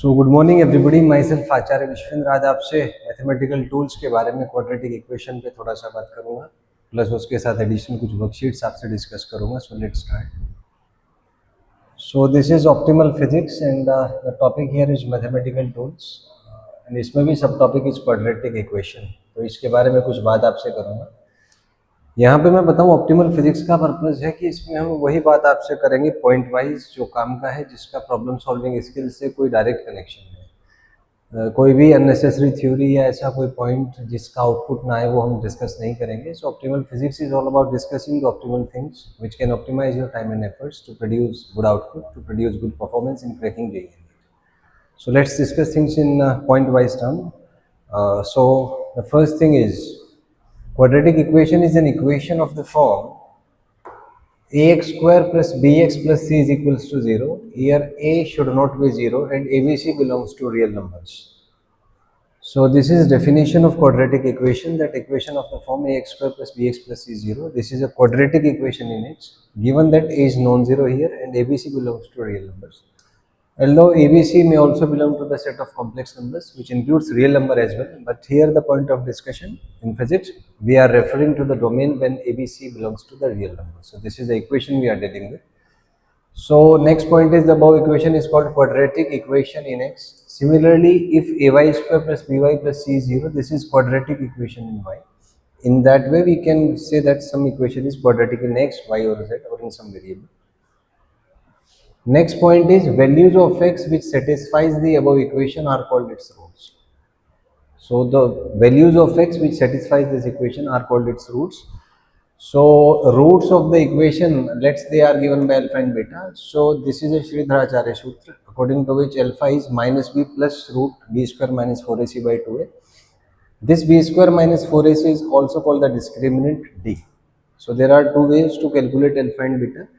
सो good morning everybody, myself Acharya Vishwendra. आज आपसे mathematical tools के बारे में क्वाड्रेटिक इक्वेशन पे थोड़ा सा बात करूंगा, प्लस उसके साथ एडिशनल कुछ वर्कशीट्स आपसे डिस्कस करूंगा। So let's start. So this is optimal physics and the topic here is mathematical tools and इसमें भी सब टॉपिक इज क्वाड्रेटिक इक्वेशन। तो इसके बारे में कुछ बात आपसे करूंगा। यहाँ पे मैं बताऊँ ऑप्टिमल फिजिक्स का पर्पस है कि इसमें हम वही बात आपसे करेंगे पॉइंट वाइज जो काम का है, जिसका प्रॉब्लम सॉल्विंग स्किल से कोई डायरेक्ट कनेक्शन है। कोई भी अननेसेसरी थ्योरी या ऐसा कोई पॉइंट जिसका आउटपुट ना आए वो हम डिस्कस नहीं करेंगे। So optimal physics is all about discussing the optimal things which can optimize your time and efforts to produce good output, to produce good performance in cracking JEE. So let's discuss things in point-wise term. So the first thing is quadratic equation is an equation of the form ax square plus bx plus c is equals to 0. Here a should not be 0 and abc belongs to real numbers. So this is definition of quadratic equation, that equation of the form ax square plus bx plus c is 0. This is a quadratic equation in it, given that a is non-zero here and abc belongs to real numbers. Although ABC may also belong to the set of complex numbers, which includes real number as well, but here the point of discussion in physics, we are referring to the domain when ABC belongs to the real number. So this is the equation we are dealing with. So next point is the above equation is called quadratic equation in X. Similarly, if AY square plus BY plus C is 0, this is quadratic equation in Y. In that way, we can say that some equation is quadratic in X, Y or Z or in some variable. Next point is values of x which satisfies the above equation are called its roots. So the values of x which satisfies this equation are called its roots. So roots of the equation, let's they are given by alpha and beta. So this is a Sridharacharya Sutra, according to which alpha is minus b plus root b square minus 4ac by 2a. This b square minus 4ac is also called the discriminant d. So there are two ways to calculate alpha and beta.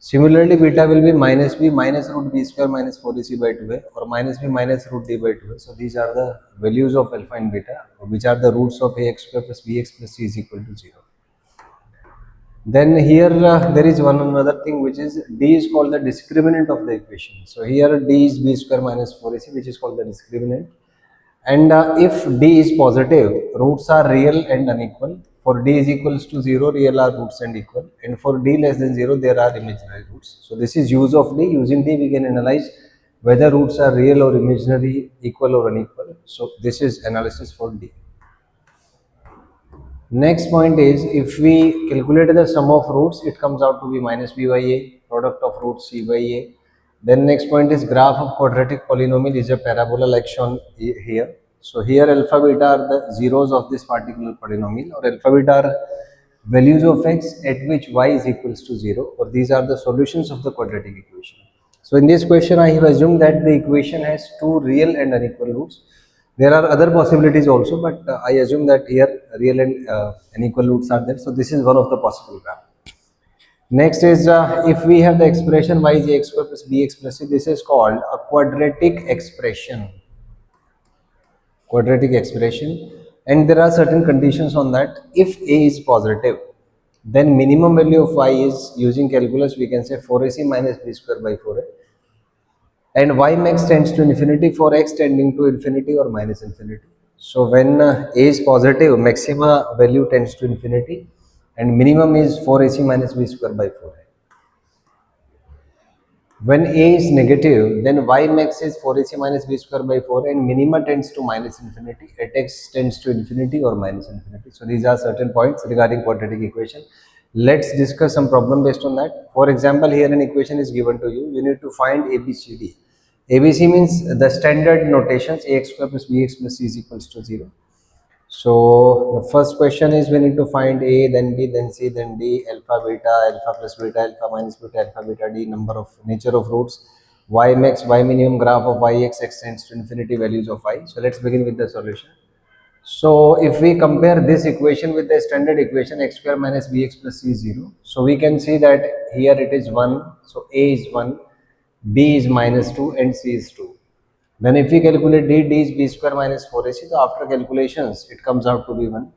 Similarly, beta will be minus b minus root b square minus 4ac by 2a or minus b minus root d by 2a. So these are the values of alpha and beta, which are the roots of ax square plus bx plus c is equal to 0. Then here there is one another thing, which is d is called the discriminant of the equation. So here d is b square minus 4ac, which is called the discriminant. And if d is positive, roots are real and unequal. For d is equals to 0, real are roots and equal. And for d less than 0, there are imaginary roots. So this is use of d. Using d, we can analyze whether roots are real or imaginary, equal or unequal. So this is analysis for d. Next point is, if we calculate the sum of roots, it comes out to be minus b by a, product of roots c by a. Then next point is graph of quadratic polynomial is a parabola like shown here. So here alpha beta are the zeros of this particular polynomial, or alpha beta are values of x at which y is equals to 0, or these are the solutions of the quadratic equation. So in this question I have assumed that the equation has two real and unequal roots. There are other possibilities also, but I assume that here real and unequal roots are there. So this is one of the possible graph. Next is if we have the expression y is ax square plus bx plus c, this is called a quadratic expression. Quadratic expression, and there are certain conditions on that. If a is positive, then minimum value of y is, using calculus we can say 4ac minus b square by 4a, and y max tends to infinity for x tending to infinity or minus infinity. So when a is positive, maxima value tends to infinity and minimum is 4ac minus b square by 4a. When a is negative, then y max is 4ac minus b square by 4 and minima tends to minus infinity, at x tends to infinity or minus infinity. So these are certain points regarding quadratic equation. Let's discuss some problem based on that. For example, here an equation is given to you. You need to find ABCD. ABC means the standard notations ax square plus bx plus c is equals to 0. So the first question is we need to find a, then b, then c, then d, alpha beta, alpha plus beta, alpha minus beta, alpha beta d, number of nature of roots, y max, y minimum, graph of y x, x tends to infinity, values of y. So let's begin with the solution. So if we compare this equation with the standard equation x square minus bx plus c is 0, so we can see that here it is 1, so a is 1, b is minus 2 and c is 2. Then if we calculate d is b square minus 4ac, so after calculations it comes out to be 1.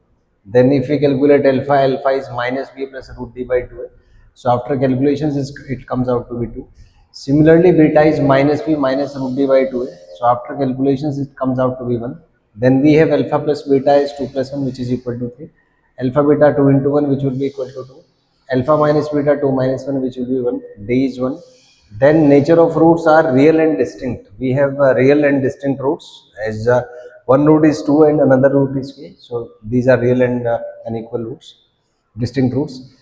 Then if we calculate alpha is minus b plus root d by 2a, so after calculations it comes out to be 2. Similarly, beta is minus b minus root d by 2a, So after calculations, it comes out to be 1. Then we have alpha plus beta is 2 plus 1, which is equal to 3. Alpha beta 2 into 1, which will be equal to 2. Alpha minus beta 2 minus 1, which will be 1. D is 1. Then nature of roots are real and distinct. We have real and distinct roots, as one root is 2 and another root is k. So these are real and unequal roots, distinct roots.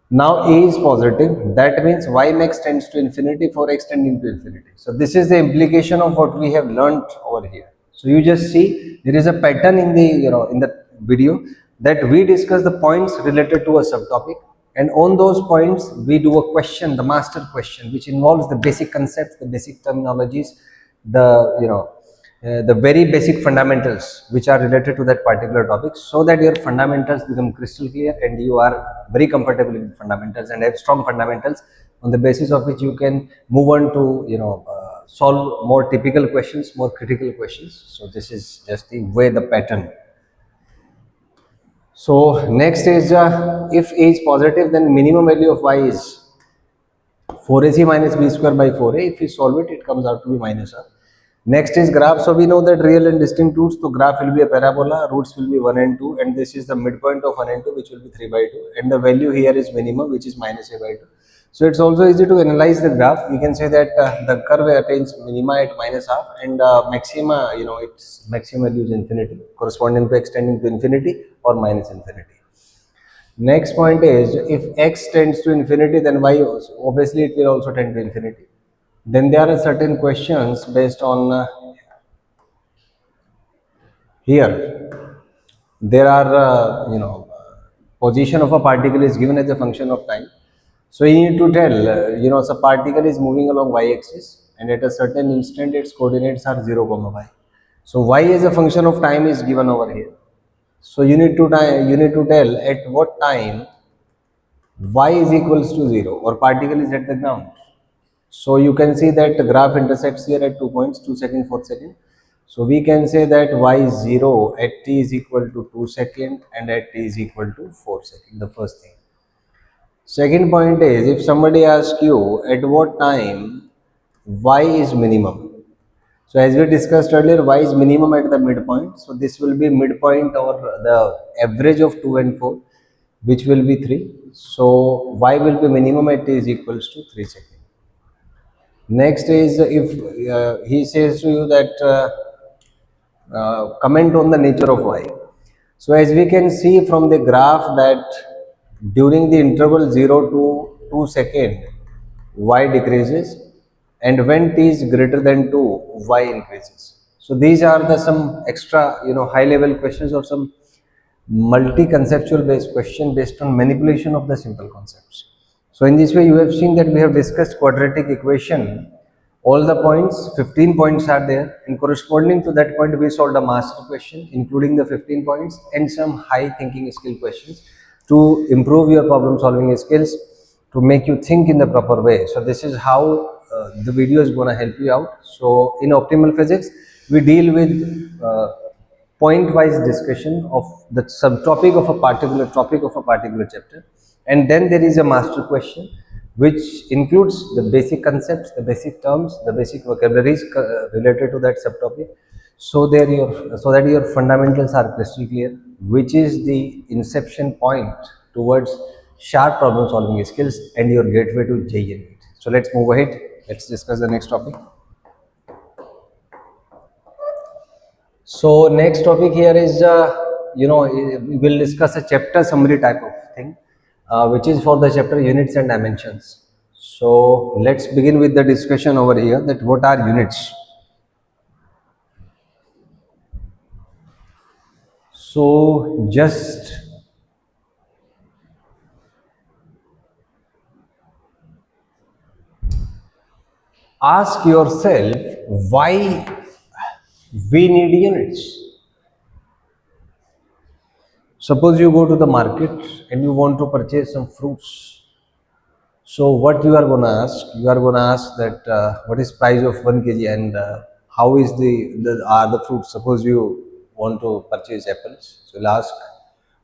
Now a is positive, that means y max tends to infinity for x tending to infinity. So this is the implication of what we have learnt over here. So you just see there is a pattern in the in the video, that we discuss the points related to a subtopic, and on those points we do a question, the master question, which involves the basic concepts, the basic terminologies, the the very basic fundamentals which are related to that particular topic, so that your fundamentals become crystal clear and you are very comfortable with fundamentals and have strong fundamentals, on the basis of which you can move on to solve more typical questions, more critical questions. So this is just the way, the pattern. So next is if a is positive, then minimum value of y is 4ac minus b square by 4a. If we solve it, it comes out to be minus r. Next is graph. So we know that real and distinct roots, so graph will be a parabola, roots will be 1 and 2, and this is the midpoint of 1 and 2, which will be 3 by 2, and the value here is minimum, which is minus a by 2. So it's also easy to analyze the graph. We can say that the curve attains minima at minus half, and maxima, its maximum value is infinity, corresponding to extending to infinity or minus infinity. Next point is, if x tends to infinity, then y also, obviously it will also tend to infinity. Then there are certain questions based on here. There are position of a particle is given as a function of time. So you need to tell so particle is moving along y-axis, and at a certain instant its coordinates are 0 comma y. So y as a function of time is given over here. So you need to tell at what time y is equals to 0, or particle is at the ground. So you can see that the graph intersects here at 2 points, 2 seconds, 4 seconds. So we can say that y is 0 at t is equal to 2 seconds and at t is equal to 4 seconds, the first thing. Second point is, if somebody asks you at what time y is minimum. So as we discussed earlier, y is minimum at the midpoint. So this will be midpoint or the average of 2 and 4, which will be 3. So y will be minimum at t is equals to 3 seconds. Next is, if he says to you that comment on the nature of y. So as we can see from the graph that during the interval 0 to 2 second, y decreases, and when t is greater than 2, y increases. So these are the some extra high level questions, or some multi-conceptual based question based on manipulation of the simple concepts. So in this way, you have seen that we have discussed quadratic equation. All the points, 15 points are there, and corresponding to that point, we solved a master question, including the 15 points and some high thinking skill questions to improve your problem solving skills, to make you think in the proper way. So this is how the video is going to help you out. So in optimal physics, we deal with point-wise discussion of the subtopic of a particular topic of a particular chapter, and then there is a master question which includes the basic concepts, the basic terms, the basic vocabularies related to that subtopic, so that your fundamentals are crystal clear, which is the inception point towards sharp problem solving skills and your gateway to JEE. So let's move ahead. Let's discuss the next topic. So next topic here is, we will discuss a chapter summary type of thing, which is for the chapter units and dimensions. So let's begin with the discussion over here, that what are units. So just ask yourself why we need units. Suppose you go to the market and you want to purchase some fruits. So what you are going to ask? You are going to ask that what is price of 1 kg, and how is the fruits. Suppose you want to purchase apples. So you'll ask,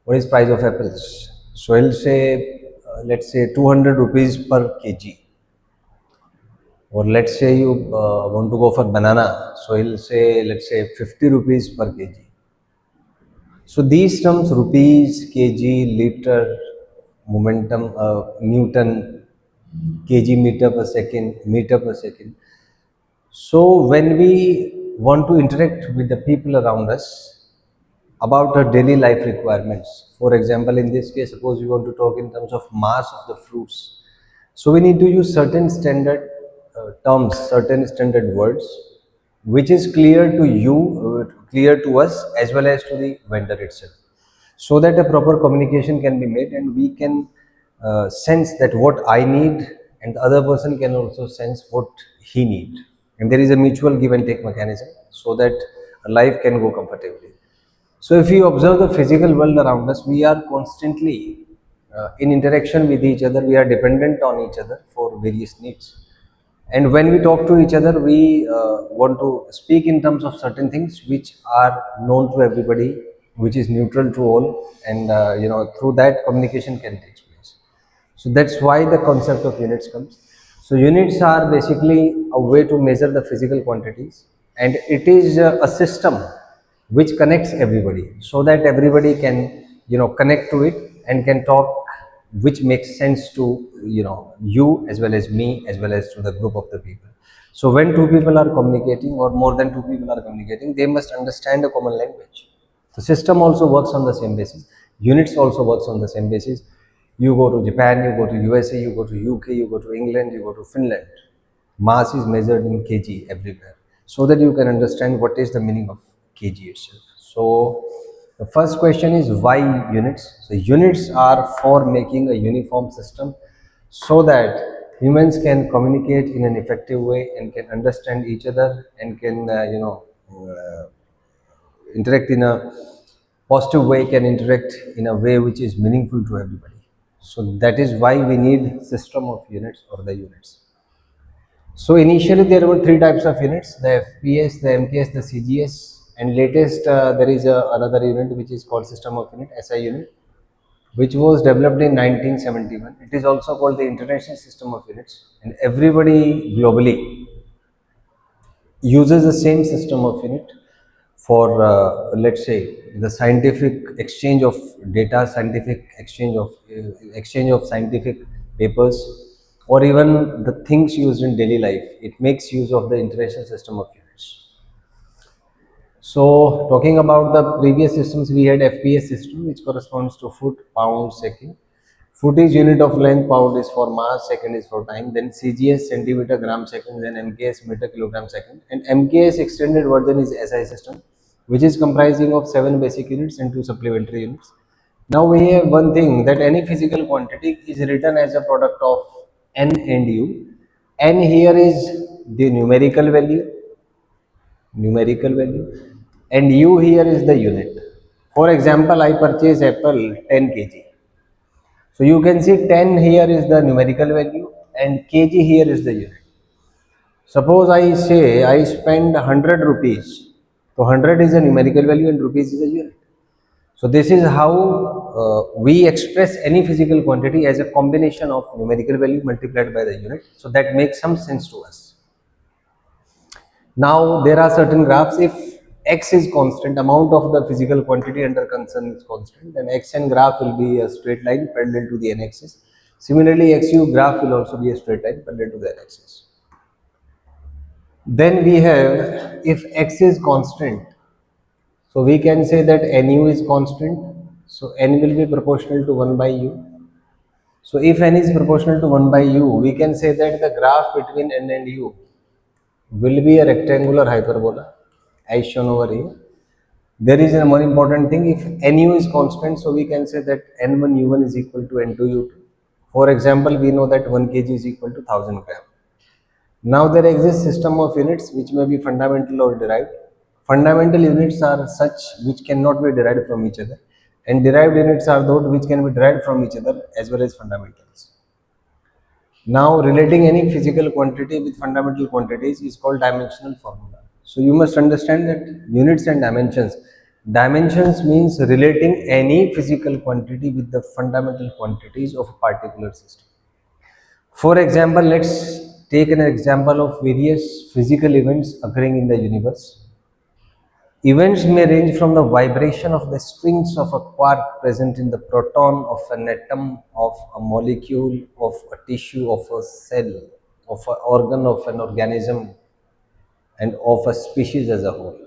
what is price of apples? So he'll say, let's say 200 rupees per kg. or let's say you want to go for banana, so he'll say, let's say 50 rupees per kg. So these terms, rupees, kg, liter, momentum, Newton, kg meter per second. So when we want to interact with the people around us about our daily life requirements, for example, in this case, suppose we want to talk in terms of mass of the fruits. So we need to use certain standard terms, certain standard words, which is clear to you, clear to us, as well as to the vendor itself, so that a proper communication can be made and we can sense that what I need and the other person can also sense what he need, and there is a mutual give and take mechanism so that life can go comfortably. So if you observe the physical world around us, we are constantly in interaction with each other, we are dependent on each other for various needs. And when we talk to each other, we want to speak in terms of certain things which are known to everybody, which is neutral to all, and through that communication can take place. So that's why the concept of units comes. So units are basically a way to measure the physical quantities, and it is a system which connects everybody, so that everybody can connect to it and can talk, which makes sense to you as well as me as well as to the group of the people. So when two people are communicating or more than two people are communicating, they must understand a common language. The system also works on the same basis. Units also works on the same basis. You go to Japan, you go to USA, you go to UK, you go to England, you go to Finland. Mass is measured in kg everywhere, so that you can understand what is the meaning of kg itself. So the first question is why units? So units are for making a uniform system so that humans can communicate in an effective way and can understand each other and can interact in a positive way, can interact in a way which is meaningful to everybody. So that is why we need system of units or the units. So initially there were three types of units: the FPS, the MKS, the CGS, and latest there is another unit which is called system of unit, SI unit, which was developed in 1971. It is also called the International System of Units, and everybody globally uses the same system of unit for let's say the scientific exchange of data, scientific exchange of scientific papers, or even the things used in daily life. It makes use of the international system of units. So talking about the previous systems, we had FPS system, which corresponds to foot, pound, second. Foot is unit of length, pound is for mass, second is for time. Then CGS, centimeter, gram, second. Then MKS, meter, kilogram, second. And MKS extended version is SI system, which is comprising of 7 basic units and 2 supplementary units. Now we have one thing, that any physical quantity is written as a product of N and U. N here is the numerical value, and U here is the unit. For example, I purchase apple 10 kg. So you can see 10 here is the numerical value and kg here is the unit. Suppose I say I spend 100 rupees. So 100 is a numerical value and rupees is a unit. So this is how we express any physical quantity, as a combination of numerical value multiplied by the unit. So that makes some sense to us. Now there are certain graphs. If x is constant, amount of the physical quantity under concern is constant, then xn graph will be a straight line parallel to the n-axis. Similarly, xu graph will also be a straight line parallel to the n-axis. Then we have, if x is constant, so we can say that nu is constant, so n will be proportional to 1 by u. So if n is proportional to 1 by u, we can say that the graph between n and u will be a rectangular hyperbola as shown over here. There is a more important thing: if nu is constant, so we can say that n1 u1 is equal to n2 u2. For example, we know that 1 kg is equal to 1000 gram. Now there exists system of units which may be fundamental or derived. Fundamental units are such which cannot be derived from each other, and derived units are those which can be derived from each other as well as fundamentals. Now, relating any physical quantity with fundamental quantities is called dimensional formula. So you must understand that units and dimensions. Dimensions means relating any physical quantity with the fundamental quantities of a particular system. For example, let's take an example of various physical events occurring in the universe. Events may range from the vibration of the strings of a quark present in the proton of an atom, of a molecule, of a tissue, of a cell, of an organ, of an organism, and of a species as a whole.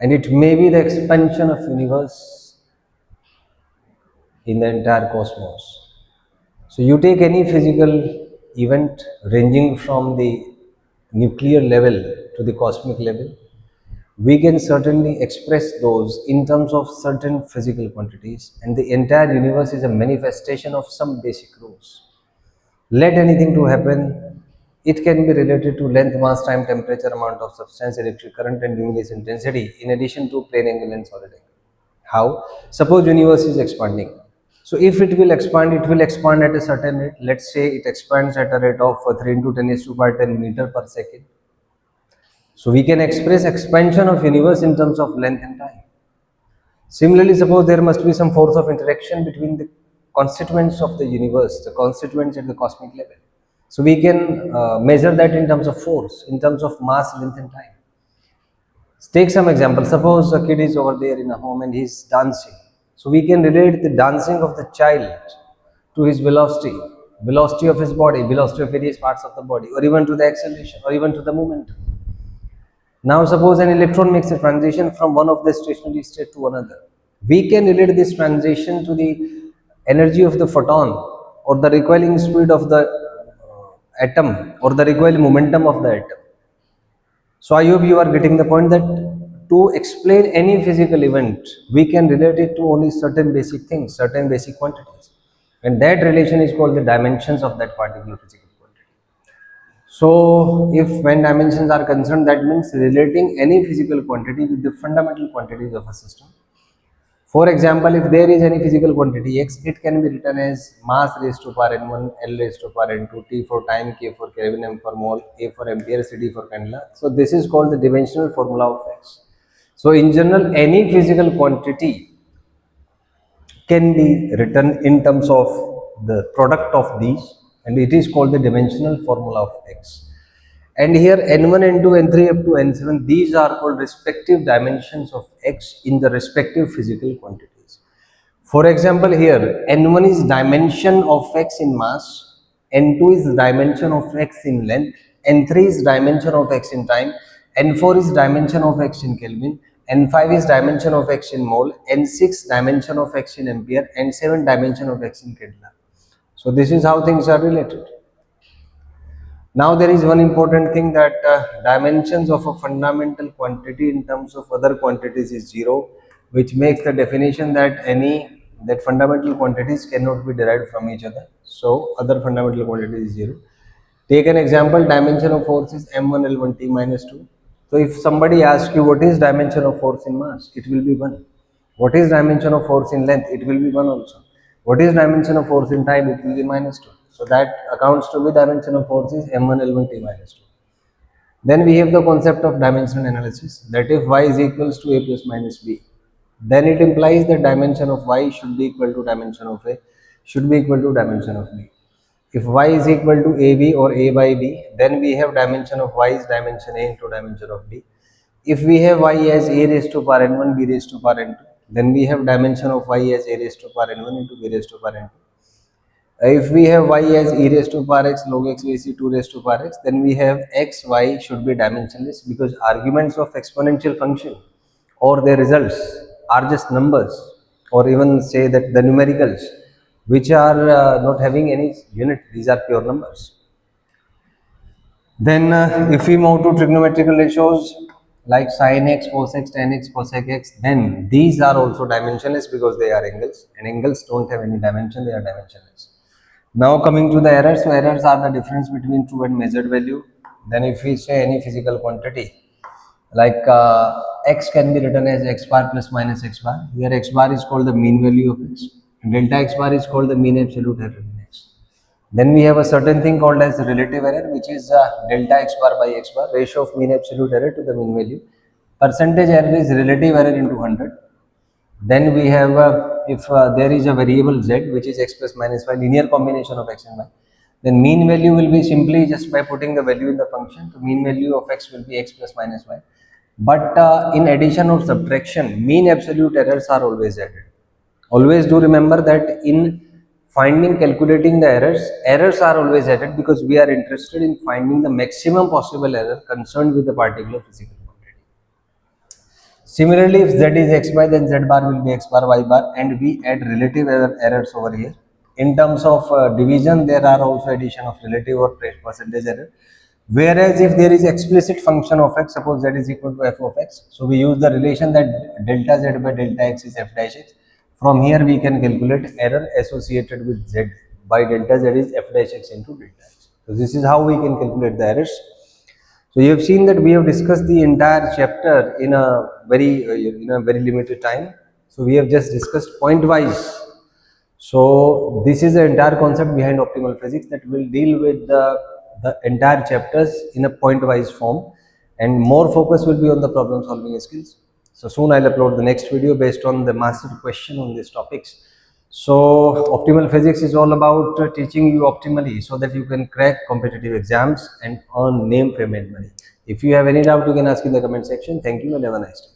And it may be the expansion of universe in the entire cosmos. So you take any physical event ranging from the nuclear level to the cosmic level, we can certainly express those in terms of certain physical quantities, and the entire universe is a manifestation of some basic rules. Let anything to happen, it can be related to length, mass, time, temperature, amount of substance, electric current, and luminous intensity, in addition to plane angle and solid angle. How? Suppose universe is expanding. So if it will expand at a certain rate. Let's say it expands at a rate of 3 into 10 is to power 10 meter per second. So we can express expansion of universe in terms of length and time. Similarly, suppose there must be some force of interaction between the constituents of the universe, the constituents at the cosmic level. So we can measure that in terms of force, in terms of mass, length and time. Take some example. Suppose a kid is over there in a home and he's dancing. So we can relate the dancing of the child to his velocity, velocity of his body, velocity of various parts of the body, or even to the acceleration, or even to the momentum. Now suppose an electron makes a transition from one of the stationary state to another. We can relate this transition to the energy of the photon, or the recoiling speed of the atom, or the recoiling momentum of the atom. So I hope you are getting the point that to explain any physical event, we can relate it to only certain basic things, certain basic quantities. And that relation is called the dimensions of that particular physical quantity. So if when dimensions are concerned, that means relating any physical quantity with the fundamental quantities of a system. For example, if there is any physical quantity x, it can be written as mass raised to power n1, L raised to power n2, T for time, K for Kelvin, M for mole, A for ampere, CD for candela. So this is called the dimensional formula of x. So in general, any physical quantity can be written in terms of the product of these, and it is called the dimensional formula of x. And here n1, n2, n3 up to n7, these are called respective dimensions of x in the respective physical quantities. For example, here n1 is dimension of x in mass, n2 is dimension of x in length, n3 is dimension of x in time, n4 is dimension of x in Kelvin, n5 is dimension of x in mole, n6 dimension of x in ampere, n7 dimension of x in candela. So this is how things are related. Now there is one important thing, that dimensions of a fundamental quantity in terms of other quantities is 0, which makes the definition that that fundamental quantities cannot be derived from each other. So other fundamental quantity is 0. Take an example, dimension of force is m1 l1 t minus 2. So if somebody asks you what is dimension of force in mass, it will be 1. What is dimension of force in length? It will be 1 also. What is dimension of force in time? It will be minus 2. So that accounts to be dimension of force is m1 l1 t minus 2. Then we have the concept of dimensional analysis, that if y is equals to a plus minus b, then it implies that dimension of y should be equal to dimension of a, should be equal to dimension of b. If y is equal to ab or a by b, then we have dimension of y is dimension a into dimension of b. If we have y as a raised to power n1, b raised to power n2, then we have dimension of y as a raised to power n1 into b raised to power n2. If we have y as e raised to power x log x bc 2 raised to power x, then we have x, y should be dimensionless, because arguments of exponential function or their results are just numbers, or even say that the numericals, which are not having any unit. These are pure numbers. Then if we move to trigonometrical ratios like sin x, cos x, tan x, cosec x, then these are also dimensionless because they are angles, and angles don't have any dimension, they are dimensionless. Now coming to the errors, so errors are the difference between true and measured value. Then if we say any physical quantity, like x can be written as x bar plus minus x bar. Here x bar is called the mean value of x, and delta x bar is called the mean absolute error in x. Then we have a certain thing called as relative error, which is delta x bar by x bar, ratio of mean absolute error to the mean value. Percentage error is relative error into 100. Then we have if there is a variable z, which is x plus minus y, linear combination of x and y, then mean value will be simply just by putting the value in the function. So mean value of x will be x plus minus y. But in addition or subtraction, mean absolute errors are always added. Always do remember that in finding, calculating the errors are always added because we are interested in finding the maximum possible error concerned with the particular physical quantity. Similarly, if z is x bar, then z bar will be x bar y bar, and we add relative errors over here. In terms of division, there are also addition of relative or percentage error. Whereas if there is explicit function of x, suppose z is equal to f of x, so we use the relation that delta z by delta x is f dash x. From here we can calculate error associated with z by delta z is f dash x into delta x. So this is how we can calculate the errors. So you have seen that we have discussed the entire chapter in a very limited time. So we have just discussed point wise. So this is the entire concept behind optimal physics, that will deal with the entire chapters in a point wise form, and more focus will be on the problem solving skills. So soon I'll upload the next video based on the master question on these topics. So optimal physics is all about teaching you optimally so that you can crack competitive exams and earn name, fame and money. If you have any doubt, you can ask in the comment section. Thank you and have a nice day.